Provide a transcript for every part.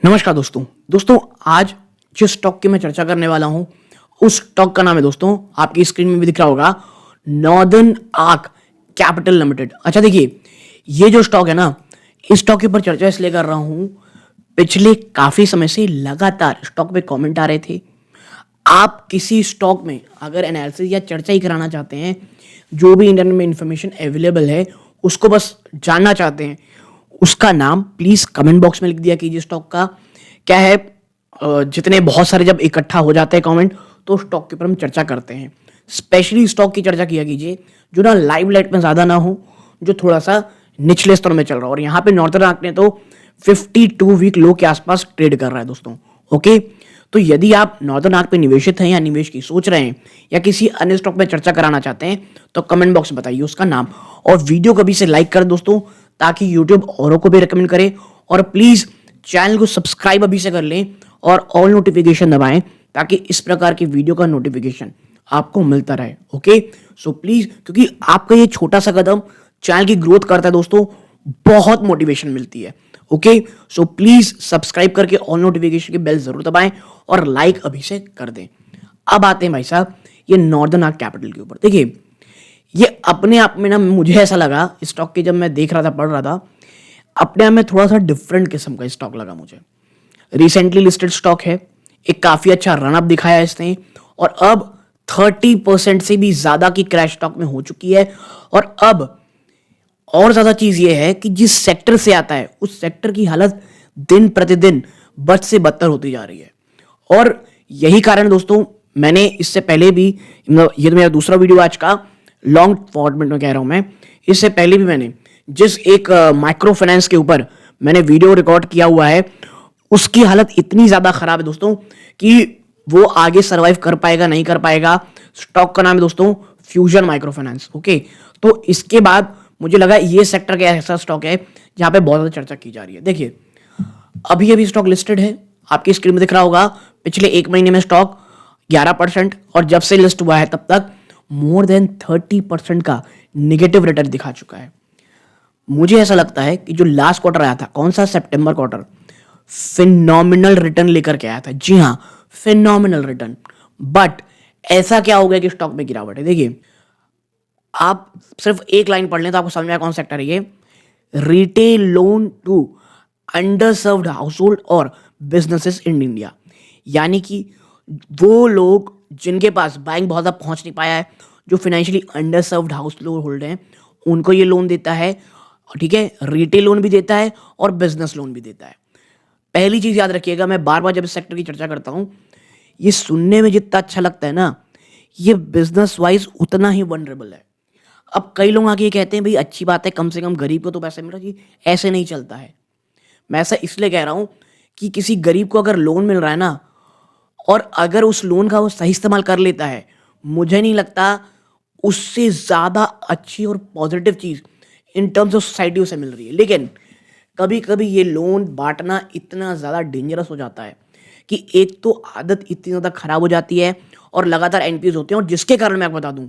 नमस्कार दोस्तों आज जिस स्टॉक की मैं चर्चा करने वाला हूं उस स्टॉक का नाम है दोस्तों, आपकी स्क्रीन में भी दिख रहा होगा, नॉर्दर्न आर्क कैपिटल लिमिटेड। अच्छा देखिए, ये जो स्टॉक है ना, इस स्टॉक के ऊपर चर्चा इसलिए कर रहा हूं, पिछले काफी समय से लगातार स्टॉक पे कमेंट आ रहे थे। आप किसी स्टॉक में अगर एनालिसिस या चर्चा ही कराना चाहते हैं, जो भी इंटरनेट में इंफॉर्मेशन अवेलेबल है उसको बस जानना चाहते हैं, उसका नाम प्लीज कमेंट बॉक्स में लिख दिया कीजिए। स्टॉक का क्या है, जितने बहुत सारे जब इकट्ठा हो जाते हैं कमेंट, तो स्टॉक के ऊपर हम चर्चा करते हैं। स्पेशली स्टॉक की चर्चा किया कीजिए जो ना लाइव लाइट में ज्यादा ना हो, जो थोड़ा सा निचले स्तर में चल रहा हो। और यहाँ पे नॉर्दर्न आर्क ने तो 52 वीक लो के आसपास ट्रेड कर रहा है दोस्तों। ओके, तो यदि आप नॉर्दर्न आर्क पे निवेशित हैं या निवेश की सोच रहे हैं या किसी अन्य स्टॉक में चर्चा कराना चाहते हैं, तो कमेंट बॉक्स में बताइए उसका नाम, और वीडियो को भी से लाइक कर दोस्तों, ताकि यूट्यूब औरों को भी रिकमेंड करे। और प्लीज चैनल को सब्सक्राइब अभी से कर लें और ऑल नोटिफिकेशन दबाएं, ताकि इस प्रकार की वीडियो का नोटिफिकेशन आपको मिलता रहे। ओके, सो प्लीज, क्योंकि आपका ये छोटा सा कदम चैनल की ग्रोथ करता है दोस्तों, बहुत मोटिवेशन मिलती है। ओके, सो प्लीज सब्सक्राइब करके ऑल नोटिफिकेशन की बेल जरूर दबाएं और लाइक अभी से कर दें। अब आते हैं भाई साहब ये नॉर्दर्न आर्क कैपिटल के ऊपर। देखिए, ये अपने आप में ना, मुझे ऐसा लगा स्टॉक के, जब मैं देख रहा था, पढ़ रहा था, अपने आप में थोड़ा सा डिफरेंट किस्म का स्टॉक लगा मुझे। रिसेंटली लिस्टेड स्टॉक है, एक काफी अच्छा रनअप दिखाया इसने, और अब 30% से भी ज्यादा की क्रैश स्टॉक में हो चुकी है। और अब और ज्यादा चीज ये है कि जिस सेक्टर से आता है उस सेक्टर की हालत दिन प्रतिदिन बद से बदतर होती जा रही है। और यही कारण दोस्तों, मैंने इससे पहले भी, ये तो मेरा दूसरा वीडियो आज का, लॉन्ग फॉर्मेट में कह रहा हूं मैं, इससे पहले भी मैंने जिस एक माइक्रो फाइनेंस के ऊपर मैंने वीडियो रिकॉर्ड किया हुआ है, उसकी हालत इतनी ज्यादा खराब है दोस्तों कि वो आगे सरवाइव कर पाएगा नहीं कर पाएगा। स्टॉक का नाम है दोस्तों फ्यूजन माइक्रो फाइनेंस। ओके, तो इसके बाद मुझे लगा ये सेक्टर का ऐसा स्टॉक है जहां पे बहुत ज्यादा चर्चा की जा रही है। देखिए, अभी अभी स्टॉक लिस्टेड है, आपकी स्क्रीन में दिख रहा होगा, पिछले एक महीने में स्टॉक 11%, और जब से लिस्ट हुआ है तब तक मोर देन 30% का निगेटिव रिटर्न दिखा चुका है। मुझे ऐसा लगता है कि जो लास्ट क्वार्टर आया था, कौन सा, सितंबर क्वार्टर, फिनोमिनल रिटर्न लेकर के आया था। जी हाँ, फिनोमिनल रिटर्न। बट ऐसा क्या हो गया कि स्टॉक में गिरावट है। देखिए, आप सिर्फ एक लाइन पढ़ लें तो आपको समझ में आया कौन सेक्टर है ये, retail loan to underserved household और बिजनेसेस इन इंडिया। यानी कि वो लोग जिनके पास बैंक बहुत ज़्यादा पहुंच नहीं पाया है, जो financially under served house hold हैं, उनको ये लोन देता है। ठीक है, रिटेल लोन भी देता है और बिजनेस लोन भी देता है। पहली चीज याद रखिएगा, मैं बार बार जब इस सेक्टर की चर्चा करता हूं, ये सुनने में जितना अच्छा लगता है ना, ये बिजनेस वाइज उतना ही वनरेबल है। अब कई लोग आके ये कहते हैं भाई अच्छी बात है, कम से कम गरीब को तो पैसे मिल रहा है। जी, ऐसे नहीं चलता है। मैं ऐसा इसलिए कह रहा हूं कि किसी गरीब को अगर लोन मिल रहा है ना, और अगर उस लोन का वो सही इस्तेमाल कर लेता है, मुझे नहीं लगता उससे ज्यादा अच्छी और पॉजिटिव चीज इन टर्म्स ऑफ सोसाइटी उसे मिल रही है। लेकिन कभी कभी ये लोन बांटना इतना ज्यादा डेंजरस हो जाता है कि एक तो आदत इतनी ज्यादा खराब हो जाती है और लगातार एनपीएस होते हैं, और जिसके कारण मैं आपको बता दूं,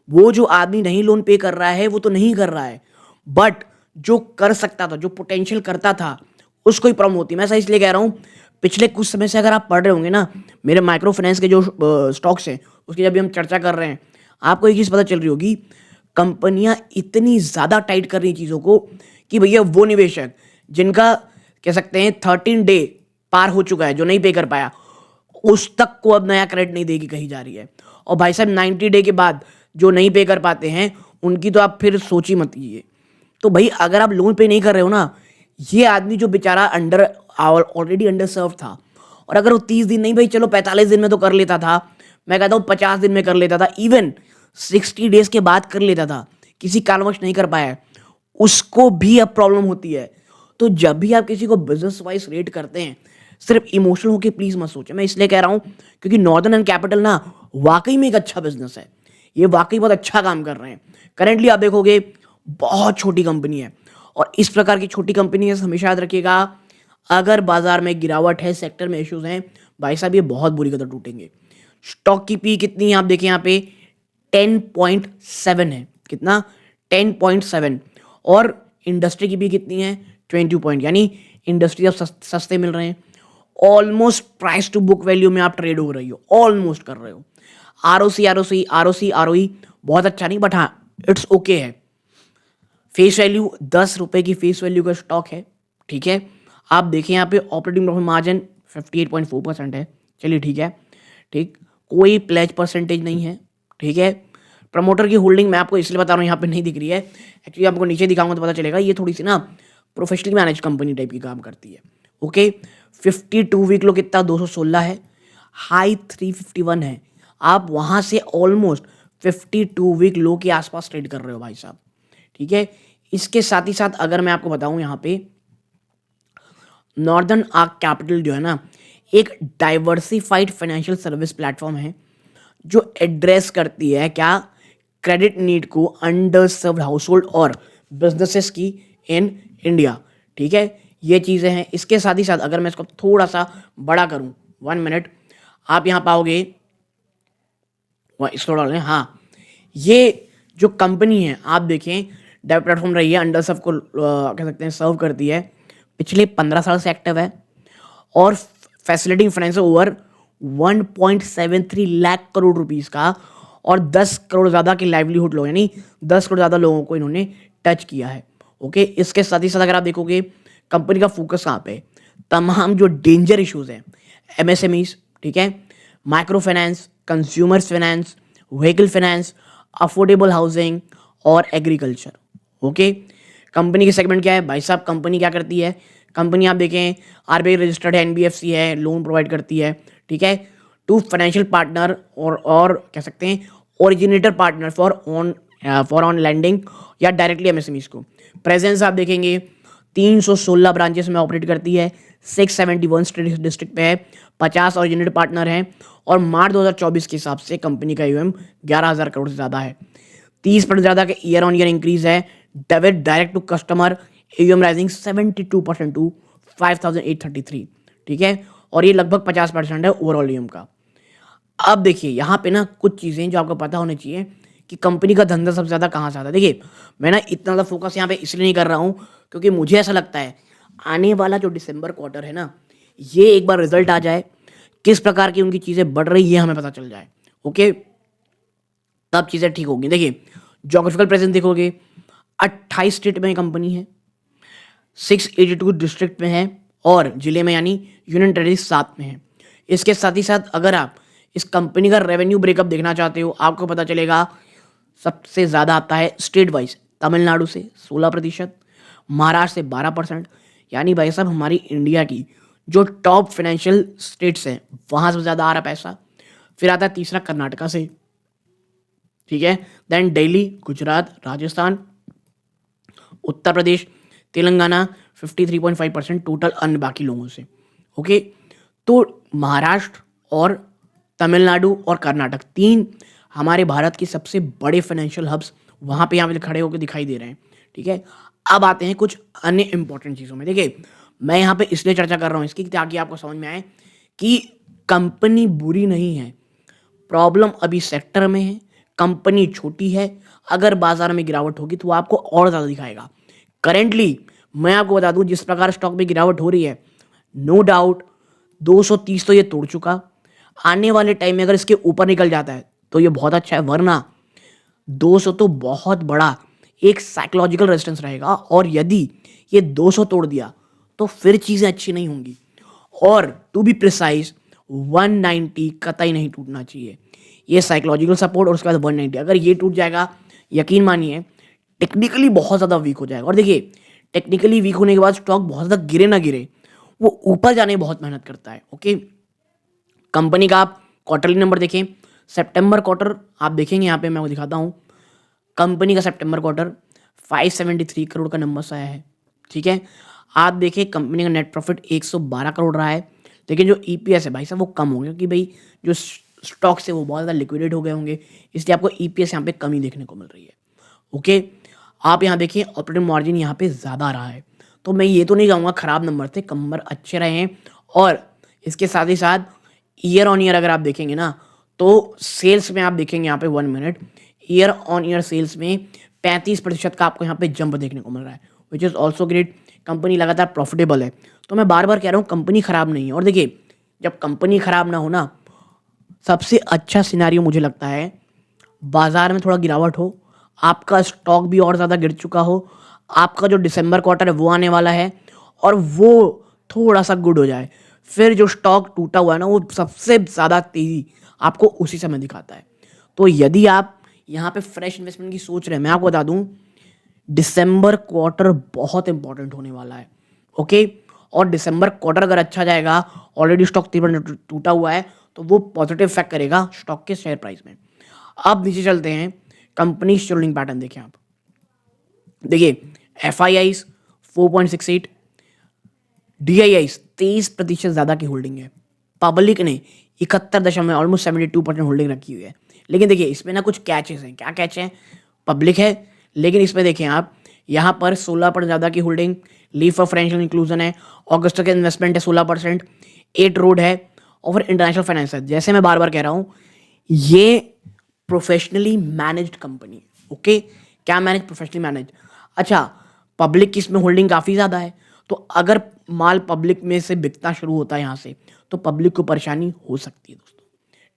वो जो आदमी नहीं लोन पे कर रहा है वो तो नहीं कर रहा है, बट जो कर सकता था, जो पोटेंशियल करता था, उसको ही प्रॉब्लम होती है। मैं ऐसा इसलिए कह रहा हूं, पिछले कुछ समय से अगर आप पढ़ रहे होंगे ना, मेरे माइक्रो फाइनेंस के जो स्टॉक्स हैं उसकी जब भी हम चर्चा कर रहे हैं, आपको एक चीज पता चल रही होगी, कंपनियां इतनी ज्यादा टाइट कर रही चीजों को कि भैया वो निवेशक जिनका कह सकते हैं 13 डे पार हो चुका है, जो नहीं पे कर पाया, उस तक को अब नया क्रेडिट नहीं देगी कही जा रही है। और भाई साहब 90 डे के बाद जो नहीं पे कर पाते हैं उनकी तो आप फिर सोच ही मत कीजिए। तो भाई अगर आप लोन पे नहीं कर रहे हो ना, ये आदमी जो बेचारा अंडर ऑलरेडी अंडर सर्व था, और अगर वो 30 दिन नहीं, भाई चलो 45 दिन में तो कर लेता था, मैं कहता हूँ 50 दिन में कर लेता था, इवन 60 डेज के बाद कर लेता था, किसी कारणवश नहीं कर पाया, उसको भी अब प्रॉब्लम होती है। तो जब भी आप किसी को बिजनेस वाइज रेट करते हैं, सिर्फ इमोशनल होकर प्लीज मत सोचें। मैं इसलिए कह रहा हूं क्योंकि नॉर्दर्न एंड कैपिटल ना वाकई में एक अच्छा बिजनेस है, ये वाकई बहुत अच्छा काम कर रहे हैं। करेंटली आप देखोगे बहुत छोटी कंपनी है, और इस प्रकार की छोटी कंपनी है, हमेशा याद रखिएगा, अगर बाजार में गिरावट है, सेक्टर में इश्यूज हैं, भाई साहब ये बहुत बुरी कदर टूटेंगे। स्टॉक की पी कितनी है आप देखिए, यहाँ पे 10.7 है। कितना? 10.7। और इंडस्ट्री की भी कितनी है? 20 पॉइंट, यानी इंडस्ट्री अब सस्ते मिल रहे हैं, almost price to book value में आप ट्रेड हो रही हो, ऑलमोस्ट कर रहे हो। आर ओ ई बहुत अच्छा नहीं, बट हाँ इट्स ओके है। फेस वैल्यू 10 रुपए की फेस वैल्यू का स्टॉक है, ठीक है। आप देखें यहाँ पे ऑपरेटिंग प्रॉफिट मार्जिन 58.4% है, चलिए ठीक है, ठीक। कोई प्लेज परसेंटेज नहीं है, ठीक है। प्रमोटर की होल्डिंग मैं आपको इसलिए बता रहा हूँ यहाँ पे नहीं दिख रही है, एक्चुअली आपको नीचे दिखाऊंगा तो पता चलेगा। ये थोड़ी सी ना प्रोफेशनली मैनेज कंपनी टाइप की काम करती है, ओके। 52 वीक लो कितना 216 है, हाई 351 है। आप वहाँ से ऑलमोस्ट 52 वीक लो के आसपास ट्रेड कर रहे हो भाई साहब, ठीक है। इसके साथ ही साथ अगर मैं आपको बताऊं यहाँ पे नॉर्दर्न आर्क कैपिटल जो है ना, एक डाइवर्सिफाइड फाइनेंशियल सर्विस प्लेटफॉर्म है जो एड्रेस करती है क्या, क्रेडिट नीड को अंडर सर्व्ड हाउस होल्ड और बिजनेसेस की इन इंडिया, ठीक है। ये चीज़ें हैं। इसके साथ ही साथ अगर मैं इसको थोड़ा सा बड़ा करूं, 1 मिनट, आप यहाँ पाओगे इसको डालें, हाँ, ये जो कंपनी है आप देखें डेव प्लेटफॉर्म रही है, अंडर सर्व को कह सकते हैं सर्व करती है, पिछले 15 साल से एक्टिव है और facility finance over 1.73 lakh crore rupees का और 10 करोड़ ज़्यादा के लाइवलीहुड लोग, यानी 10 करोड़ ज़्यादा लोगों को इन्होंने टच किया है, ओके। इसके साथ ही साथ अगर आप देखोगे कंपनी का फोकस कहाँ पे, तमाम जो डेंजर इश्यूज हैं, एमएसएमईज, ठीक है, micro finance, consumers finance, vehicle finance, affordable housing और एग्रीकल्चर, ओके। कंपनी की सेगमेंट क्या है भाई साहब, कंपनी क्या करती है, कंपनी आप देखें आरबीआई रजिस्टर्ड है, एनबीएफसी है, लोन प्रोवाइड करती है, ठीक है, टू फाइनेंशियल पार्टनर और कह सकते हैं originator partner for on lending या डायरेक्टली एमएसएमईज को। प्रेजेंस आप देखेंगे 316 ब्रांचेस में ऑपरेट करती है, 671 स्टेट डिस्ट्रिक्ट पे है, 50 ओरिजिनेटर पार्टनर हैं और मार्च 2024 के हिसाब से कंपनी का यूएम 11,000 करोड़ से ज़्यादा है, 30% ज़्यादा का ईयर ऑन ईयर इंक्रीज है। Debit direct to customer AUM rising 72% to 5,833, ठीक है, और ये लगभग 50% है ओवरऑल ईएम का। अब देखिए यहाँ पे ना कुछ चीज़ें जो आपको पता होनी चाहिए कि कंपनी का धंधा सबसे ज़्यादा कहाँ से आता है। देखिए मैं ना इतना ज़्यादा फोकस यहाँ पे इसलिए नहीं कर रहा हूँ क्योंकि मुझे ऐसा लगता है आने वाला जो दिसंबर क्वार्टर है ना, ये एक बार रिजल्ट आ जाए, किस प्रकार की उनकी चीज़ें बढ़ रही है हमें पता चल जाए, ओके, तब चीज़ें ठीक होगी। देखिए जोग्राफिकल प्रेजेंस देखोगे 28 स्टेट में कंपनी है, 682 डिस्ट्रिक्ट में है और जिले में यानी यूनियन टेरिटरी 7 में है। इसके साथ ही साथ अगर आप इस कंपनी का रेवेन्यू ब्रेकअप देखना चाहते हो, आपको पता चलेगा सबसे ज़्यादा आता है स्टेट वाइज तमिलनाडु से 16%, महाराष्ट्र से 12%, यानी भाई साहब हमारी इंडिया की जो टॉप फाइनेंशियल स्टेट्स हैं वहाँ से ज़्यादा आ रहा पैसा। फिर आता है तीसरा कर्नाटका से, ठीक है, देन दिल्ली, गुजरात, राजस्थान, उत्तर प्रदेश, तेलंगाना 53.5% टोटल अन्य बाकी लोगों से, ओके। तो महाराष्ट्र और तमिलनाडु और कर्नाटक 3 हमारे भारत के सबसे बड़े फाइनेंशियल हब्स वहाँ पे यहाँ पे खड़े होकर दिखाई दे रहे हैं, ठीक है। अब आते हैं कुछ अन्य इंपॉर्टेंट चीज़ों में। देखिए मैं यहाँ पे इसलिए चर्चा कर रहा हूँ इसकी ताकि आपको समझ में आए कि कंपनी बुरी नहीं है, प्रॉब्लम अभी सेक्टर में है, कंपनी छोटी है, अगर बाजार में गिरावट होगी तो आपको और ज़्यादा दिखाएगा। करेंटली मैं आपको बता दूं जिस प्रकार स्टॉक में गिरावट हो रही है, नो डाउट 230 तो ये तोड़ चुका, आने वाले टाइम में अगर इसके ऊपर निकल जाता है तो ये बहुत अच्छा है, वरना 200 तो बहुत बड़ा एक साइकोलॉजिकल रेजिस्टेंस रहेगा और यदि ये 200 तोड़ दिया तो फिर चीज़ें अच्छी नहीं होंगी। और टू बी प्रिसाइज 190 कतई नहीं टूटना चाहिए, ये साइकोलॉजिकल सपोर्ट और उसके बाद 190 अगर ये टूट जाएगा यकीन मानिए टेक्निकली बहुत ज़्यादा वीक हो जाएगा। और देखिए टेक्निकली वीक होने के बाद स्टॉक बहुत ज़्यादा गिरे ना गिरे, वो ऊपर जाने में बहुत मेहनत करता है, ओके। कंपनी का आप क्वार्टरली नंबर देखें, सितंबर क्वार्टर आप देखेंगे यहाँ पे मैं आपको दिखाता हूँ, कंपनी का सितंबर क्वार्टर 573 करोड़ का नंबर से आया है, ठीक है। आप देखिए कंपनी का नेट प्रॉफिट 112 करोड़ रहा है, लेकिन जो ईपीएस है भाई साहब वो कम हो गया क्योंकि भाई जो स्टॉक्स है वो बहुत ज़्यादा लिक्विडेट हो गए होंगे, इसलिए आपको ईपीएस यहाँ पे कमी देखने को मिल रही है, ओके। आप यहाँ देखिए ऑपरेटिंग मार्जिन यहाँ पे ज़्यादा रहा है, तो मैं ये तो नहीं कहूँगा ख़राब नंबर थे, नंबर अच्छे रहे हैं। और इसके साथ ही साथ ईयर ऑन ईयर अगर आप देखेंगे ना तो सेल्स में आप देखेंगे यहाँ पे 1 minute, year on year sales में 35% का आपको यहाँ पे जंप देखने को मिल रहा है, which is also great. Company लगातार प्रॉफिटेबल है। तो मैं बार बार कह रहा हूँ कंपनी खराब नहीं है। और देखिए, जब कंपनी खराब ना हो ना, सबसे अच्छा सिनारियो मुझे लगता है बाजार में थोड़ा गिरावट हो, आपका स्टॉक भी और ज़्यादा गिर चुका हो, आपका जो दिसंबर क्वार्टर है वो आने वाला है और वो थोड़ा सा गुड हो जाए, फिर जो स्टॉक टूटा हुआ है ना वो सबसे ज़्यादा तेज़ी आपको उसी समय दिखाता है। तो यदि आप यहाँ पे फ्रेश इन्वेस्टमेंट की सोच रहे हैं, मैं आपको बता दूँ दिसंबर क्वार्टर बहुत इंपॉर्टेंट होने वाला है। ओके, और दिसंबर क्वार्टर अगर अच्छा जाएगा, ऑलरेडी स्टॉक तकरीबन टूटा हुआ है, तो वो पॉजिटिव इफेक्ट करेगा स्टॉक के शेयर प्राइस में। अब नीचे चलते हैं, कंपनी शेड्यूलिंग पैटर्न देखें आप। देखिए, F I eyes 4.68, D I eyes 23% ज़्यादा की होल्डिंग है, पब्लिक ने 71 ऑलमोस्ट 72% होल्डिंग रखी हुई है। लेकिन देखिए इसमें ना कुछ कैचेस हैं। क्या कैच हैं? पब्लिक है, लेकिन इसमें देखें आप, यहाँ पर 16% ज़्यादा की holding, leave for financial inclusion है, ऑगस्ट के इन्वेस्टमेंट है 16%, 8 रोड है और फिर इंटरनेशनल फाइनेंस है। जैसे मैं बार बार कह रहा हूँ, ये प्रोफेशनली मैनेज्ड कंपनी। ओके, क्या मैनेज? Professionally manage. अच्छा, पब्लिक की इसमें होल्डिंग काफ़ी ज़्यादा है, तो अगर माल पब्लिक में से बिकना शुरू होता है यहाँ से, तो पब्लिक को परेशानी हो सकती है दोस्तों।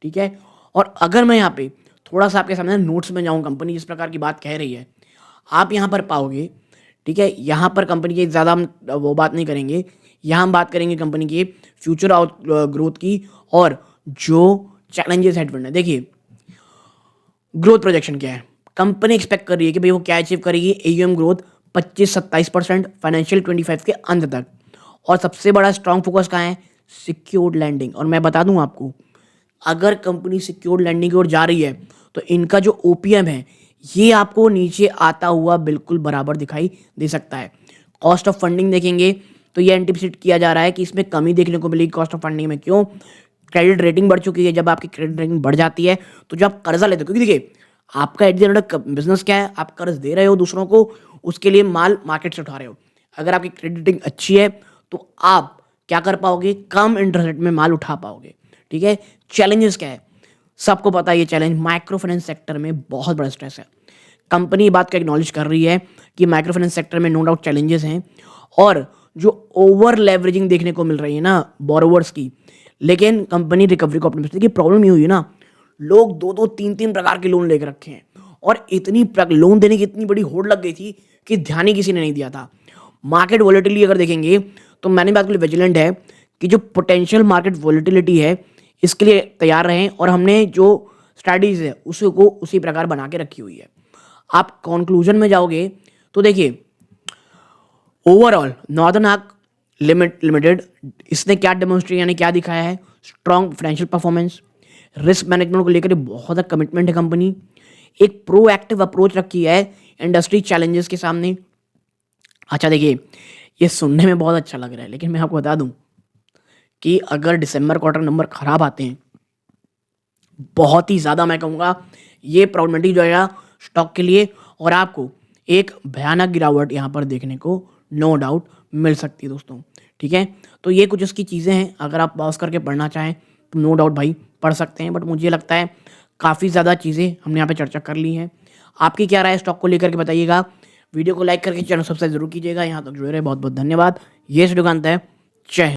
ठीक है, और अगर मैं यहाँ पे थोड़ा सा आपके सामने नोट्स में जाऊँ, कंपनी जिस प्रकार की बात कह रही है, आप यहाँ पर पाओगे। ठीक है, यहाँ पर कंपनी की ज़्यादा हम वो बात नहीं करेंगे, यहाँ हम बात करेंगे कंपनी की फ्यूचर आउट ग्रोथ की और जो चैलेंजेस हेडविंड है। देखिए, ग्रोथ प्रोजेक्शन क्या है, कंपनी एक्सपेक्ट कर रही है कि भाई वो क्या अचीव करेगी, एयूएम ग्रोथ 25-27% फाइनेंशियल 25 के अंत तक। और सबसे बड़ा स्ट्रॉन्ग फोकस कहाँ है? Secured lending. और मैं बता दूं आपको, अगर कंपनी सिक्योर्ड लैंडिंग की ओर जा रही है तो इनका जो ओपीएम है ये आपको नीचे आता हुआ बिल्कुल बराबर दिखाई दे सकता है। कॉस्ट ऑफ फंडिंग देखेंगे तो ये एंटिसिपेट किया जा रहा है कि इसमें कमी देखने को मिलेगी कॉस्ट ऑफ फंडिंग में। क्यों? क्रेडिट रेटिंग बढ़ चुकी है। जब आपकी क्रेडिट रेटिंग बढ़ जाती है तो जब आप कर्जा लेते हो, क्योंकि देखिए आपका एट द एंड बिजनेस क्या है, आप कर्ज दे रहे हो दूसरों को, उसके लिए माल मार्केट से उठा रहे हो। अगर आपकी क्रेडिट रेटिंग अच्छी है तो आप क्या कर पाओगे? कम इंटरेस्ट रेट में माल उठा पाओगे। ठीक है, चैलेंजेस क्या है? सबको पता है ये चैलेंज, माइक्रो फाइनेंस सेक्टर में बहुत बड़ा स्ट्रेस है। कंपनी बात को एक्नॉलेज कर रही है कि माइक्रो फाइनेंस सेक्टर में नो डाउट चैलेंजेस हैं और जो ओवर लेवरेजिंग देखने को मिल रही है ना बोरोवर्स की, लेकिन कंपनी रिकवरी को ऑप्टिमिस्टिक। की प्रॉब्लम ये हुई है ना, लोग 2-2, 3-3 प्रकार के लोन लेकर रखे हैं और इतनी लोन देने की इतनी बड़ी होड़ लग गई थी कि ध्यान ही किसी ने नहीं दिया था। मार्केट वॉलेटिलिटी अगर देखेंगे तो मैंने बात के लिए विजिलेंट है कि जो पोटेंशियल मार्केट वॉलेटिलिटी है इसके लिए तैयार रहें और हमने जो स्ट्रैटेजीज है उसको उसी प्रकार बना के रखी हुई है। आप कंक्लूजन में जाओगे तो देखिए, ओवरऑल नॉर्दर्न आर्क लिमिटेड इसने क्या डेमोन्स्ट्रेट यानी क्या दिखाया है? Strong financial performance, risk management को लेकर बहुत ज़्यादा कमिटमेंट है कंपनी, एक प्रोएक्टिव अप्रोच रखी है इंडस्ट्री चैलेंजेस के सामने। अच्छा देखिए, ये सुनने में बहुत अच्छा लग रहा है, लेकिन मैं आपको बता दूं कि अगर दिसंबर क्वार्टर नंबर खराब आते हैं, बहुत ही ज़्यादा मैं कहूँगा ये प्रॉब्लमेटिक जो है स्टॉक के लिए, और आपको एक भयानक गिरावट यहाँ पर देखने को नो डाउट मिल सकती है दोस्तों। ठीक है, तो ये कुछ उसकी चीज़ें हैं, अगर आप पॉज करके पढ़ना चाहें तो नो डाउट भाई पढ़ सकते हैं, बट मुझे लगता है काफ़ी ज़्यादा चीज़ें हमने यहाँ पे चर्चा कर ली हैं। आपकी क्या राय है स्टॉक को लेकर के बताइएगा। वीडियो को लाइक करके चैनल सब्सक्राइब जरूर कीजिएगा। यहाँ तक जुड़े रहे बहुत बहुत धन्यवाद। ये श्रीकांत है, जय हिंद।